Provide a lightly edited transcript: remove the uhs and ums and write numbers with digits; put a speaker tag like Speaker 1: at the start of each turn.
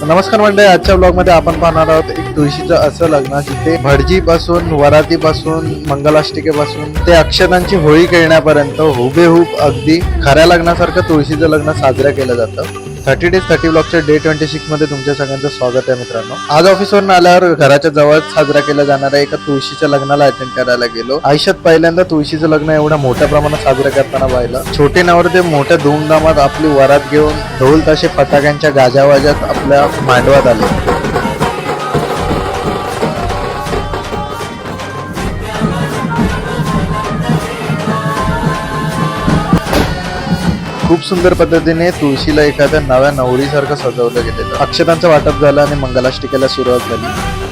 Speaker 1: नमस्कार मंडळी, आजच्या ब्लॉग मध्ये आपण पाहणार आहोत एक तुळशीचं असं लग्न जिथे भटजी पासून, वराती पासून, मंगलाष्टिकेपासून ते अक्षतांची होळी खेळण्यापर्यंत हुबेहूब अगदी खऱ्या लग्नासारखं तुळशीचं लग्न साजरं केलं जातं. 30 days 30 ब्लॉगच्या डे 26 मध्ये तुमच्या सगळ्यांचं स्वागत आहे मित्रांनो. आज ऑफिसवरून आल्यावर घराच्या जवळ साजरा केला जाणाऱ्या एका तुळशीच्या लग्नाला अटेंड करायला गेलो. आयुष्यात पहिल्यांदा तुळशीचं लग्न एवढ्या मोठ्या प्रमाणात साजरं करताना पाहिलं. छोटे नवरदेव मोठ्या धूमधामात आपली वरात घेऊन ढोल ताशे फटाक्यांच्या गाजावाजात आपल्या मांडवात आले. खूप सुंदर पद्धतीने तुळशीला एखाद्या नव्या नवरीसारखं सजवलं गेलेलं. अक्षतांचं वाटप झालं आणि मंगलाष्टिकेला सुरुवात झाली.